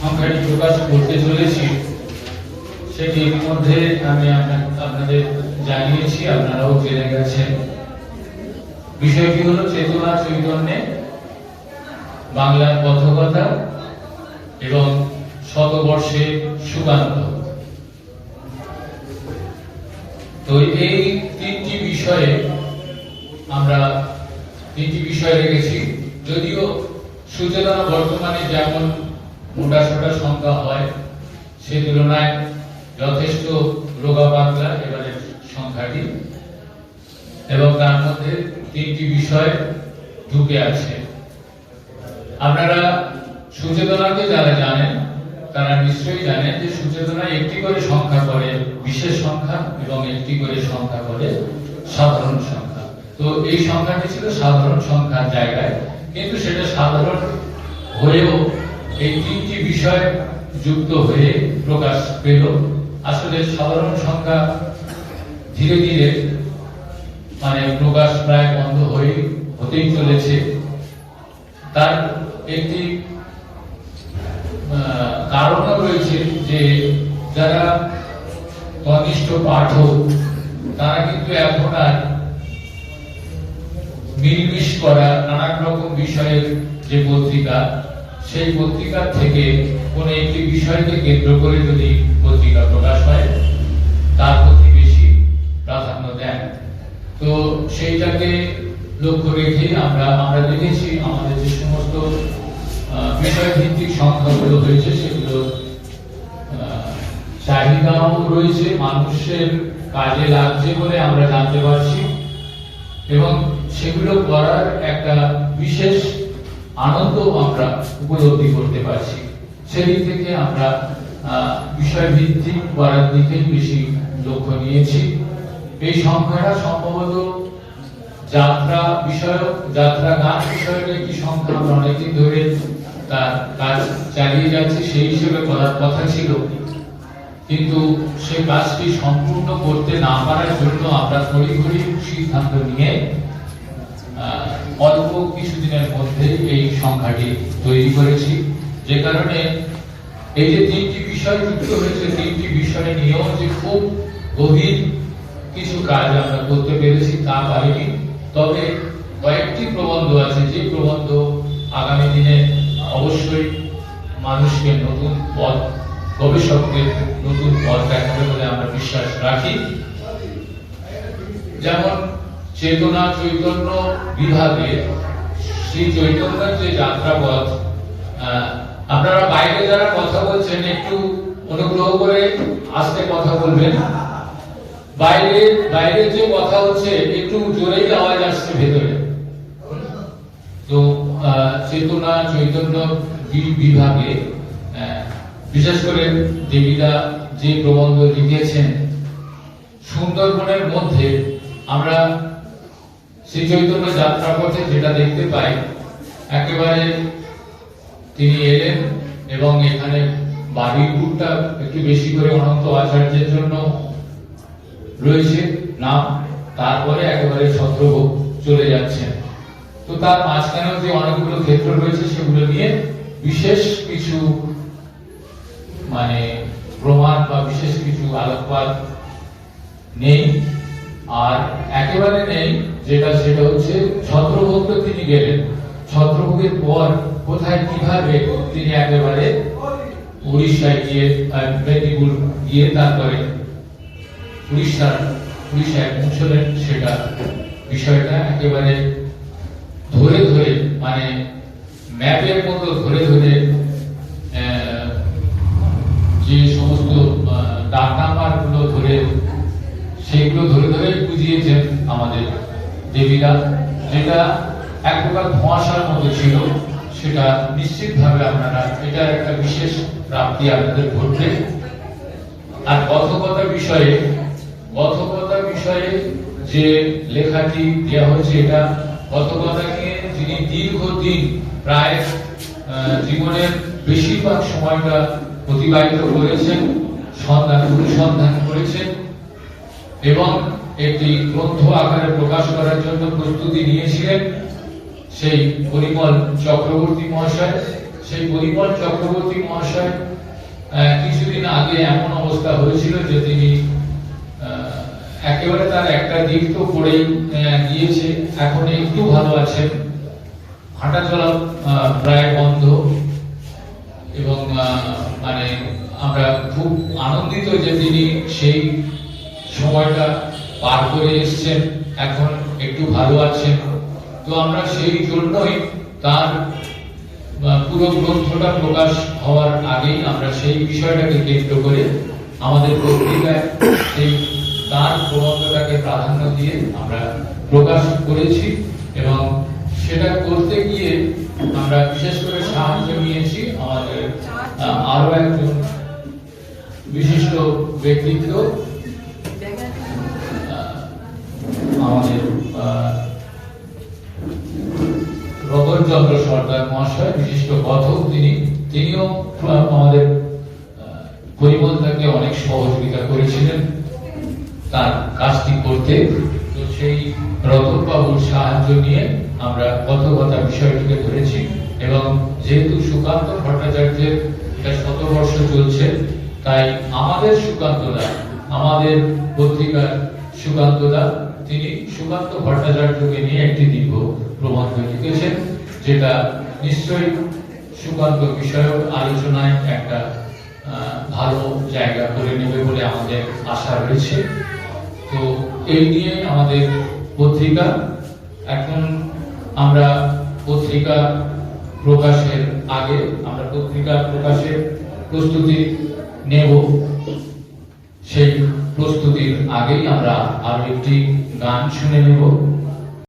সংখ্যাটি প্রকাশ করতে চলেছি সেটি ইতিমধ্যে আমি আপনাদের জানিয়েছি, আপনারাও জেনে গেছেন। বিষয়টি হলো চেতনা চৈতন্যে বাংলার কথকতা এবং শতবর্ষে সুকান্ত। তো এই তিনটি বিষয় রেখেছি। যদিও সুচেতনা বর্তমানে যেমন মোটাসোটা সংখ্যা হয়, সে তুলনায় যথেষ্ট রোগা পাতলা এবারে সংখ্যাটি, এবং তার মধ্যে তিনটি বিষয় ঢুকে আছে। আপনারা সুচেতনাকে যারা জানেন তারা নিশ্চয়ই জানেন যে সুচেতনা একটি করে সংখ্যা করে বিশেষ সংখ্যা এবং একটি করে সংখ্যা করে সাধারণ সংখ্যা। তো এই সংখ্যাটি ছিল সাধারণ সংখ্যার জায়গায়, কিন্তু সেটা সাধারণ হয়েও এই তিনটি বিষয় যুক্ত হয়ে প্রকাশ পেল। আসলে সাধারণ সংখ্যা ধীরে ধীরে প্রকাশ প্রায় বন্ধ হতেই চলেছে। তার একটি কারণও রয়েছে যে যারা কনিষ্ঠ পাঠক তারা কিন্তু এখন আর মিলমিশ করা নানান রকম বিষয়ের যে পত্রিকা, সেই পত্রিকা থেকে কোন একটি বিষয়কে কেন্দ্র করে যদি পত্রিকা প্রকাশ হয় তার প্রতি বেশি প্রাধান্য দেন। তো সেইটাকে লক্ষ্য রেখে আমরা দেখেছি আমাদের যে সমস্ত বিষয় ভিত্তিক সংখ্যাগুলো হয়েছে সেগুলো চাহিদাও রয়েছে, মানুষের কাজে লাগছে বলে আমরা জানতে পারছি, এবং সেগুলো করার একটা বিশেষ আনন্দ আমরা উপলব্ধি করতে পারছি। সেদিক থেকে আমরা বিষয় ভিত্তিক করার দিকেই বেশি লক্ষ্য নিয়েছি। এই সংখ্যাটা সম্ভবত যাত্রা গান বিষয়ক একটি সংখ্যা আমরা অনেকদিন ধরে তার কাজ চালিয়ে যাচ্ছি, সেই হিসেবে করার কথা ছিল, কিন্তু সে কাজটি সম্পূর্ণ করতে না পারার জন্য আমরা তড়িঘড়ি সিদ্ধান্ত নিয়ে অল্প কিছুদিনের মধ্যে এই সংখ্যাটি তৈরি করেছি। যে কারণে এই যে তিনটি বিষয় যুক্ত হয়েছে, তিনটি বিষয় নিয়েও যে খুব গভীর কিছু কাজ আমরা করতে পেরেছি তা পারিনি। তবে কয়েকটি প্রবন্ধ আছে যে প্রবন্ধ আগামী দিনে অবশ্যই মানুষকে নতুন পথ, গবেষকদের নতুন পথ দেখাবে বলে আমরা বিশ্বাস রাখি। যেমন চেতনা চৈতন্য বিভাগে শ্রী চৈতন্যের যে যাত্রাপথ, আপনারা বাইরে যারা কথা বলছেন একটু অনুগ্রহ করে আস্তে কথা বলবেন। বাইরে যে কথা হচ্ছে একটু জোরেই আওয়াজ আসছে ভেতরে। তো চেতনা চৈতন্য বিভাগে বিশেষ করে দেবীরা যে প্রবন্ধ লিখেছেন, সুন্দরবনের মধ্যে আমরা শ্রী চৈতন্য যাত্রাপথে যেটা দেখতে পাই, একেবারে তিনি এলেন এবং এখানে বাড়ির রূপটা একটু বেশি করে অনন্ত আচার্যের জন্য রয়েছে নাম, তারপরে একেবারে ছত্রভোগ চলে যাচ্ছেন। তো তার মাঝখানেও যে অনেকগুলো ক্ষেত্র রয়েছে সেগুলো নিয়ে বিশেষ কিছু প্রমাণ বা বিশেষ কিছু আলোকপাত নেই। আর একেবারে নেই সেটা হচ্ছে ছত্রভোগ তিনি গেলেন, ছত্রভোগের পর কোথায় কিভাবে তিনি একেবারে উড়িষ্যায় গিয়ে মেদিনীপুর গিয়ে তারপরে উড়িষ্যায় পৌঁছলেন, সেটা বিষয়টা একেবারে ধরে ধরে ম্যাপের মতো ধরে ধরে যে সমস্ত ডাক নাম্বার গুলো ধরে সেগুলো ধরে ধরে বুঝিয়েছেন আমাদের দেবীরা। যেটা এক প্রকার ধোঁয়াশার মতো ছিল, সেটা নিশ্চিতভাবে আপনারা এটা একটা বিশেষ প্রাপ্তি আপনাদের ঘটবে। আর কথকতা বিষয়ে যে লেখাটি দেওয়া হয়েছে, এটা কথকতা নিয়ে যিনি দীর্ঘদিন প্রায় জীবনের বেশিরভাগ সময়টা অতিবাহিত করেছেন, অনুসন্ধান করেছেন এবং একটি গ্রন্থ আকারে প্রকাশ করার জন্য প্রস্তুতি নিয়েছিলেন সেই পরিমল চক্রবর্তী মহাশয়, সেই পরিমল চক্রবর্তী মহাশয় কিছুদিন আগে এমন অবস্থা হয়েছিল যে তিনি একেবারে তার একটা দিক তো পড়েই গিয়েছে, এখন একটু ভালো আছেন, হাঁটা চলা প্রায় বন্ধ, এবং মানে আমরা খুব আনন্দিত যে তিনি সেই সময়টা পার করে এসেছেন, এখন একটু ভালো আছেন। তো আমরা সেই জন্যই তার পুরো গ্রন্থটা প্রকাশ হওয়ার আগেই আমরা সেই বিষয়টাকে কেন্দ্র করে আমাদের পত্রিকায় সেই তার প্রবন্ধটাকে প্রাধান্য দিয়ে আমরা প্রকাশ করেছি, এবং সেটা করতে গিয়ে আমরা বিশেষ করে সাহায্য নিয়েছি আমাদের আরো একজন বিশিষ্ট ব্যক্তিত্ব, আমাদের রতনচন্দ্র সরকার মহাশয়, বিশিষ্ট কথক, তিনিও আমাদের পরিমলটাকে অনেক সহযোগিতা করেছিলেন তার কাজটি করতে। তো সেই রতন বাবুর সাহায্য নিয়ে আমরা কথকতা বিষয়টিকে ধরেছি, এবং যেহেতু সুকান্ত ভট্টাচার্যের এটা 100 বর্ষ চলছে, তাই আমাদের সুকান্তদা, আমাদের পত্রিকার সুকান্তদা, তিনি সুকান্ত ভট্টাচার্যকে নিয়ে একটি দীর্ঘ প্রবন্ধ লিখেছেন, যেটা নিশ্চয়ই সুকান্ত বিষয়ক আলোচনায় একটা ভালো জায়গা করে নেবে বলে আমাদের আশা রয়েছে। তো এই নিয়ে আমাদের পত্রিকা, এখন আমরা পত্রিকা প্রকাশের আগে আমরা পত্রিকা প্রকাশের প্রস্তুতি নেব, সেই প্রস্তুতির আগেই আমরা আরো একটি গান শুনে নেব।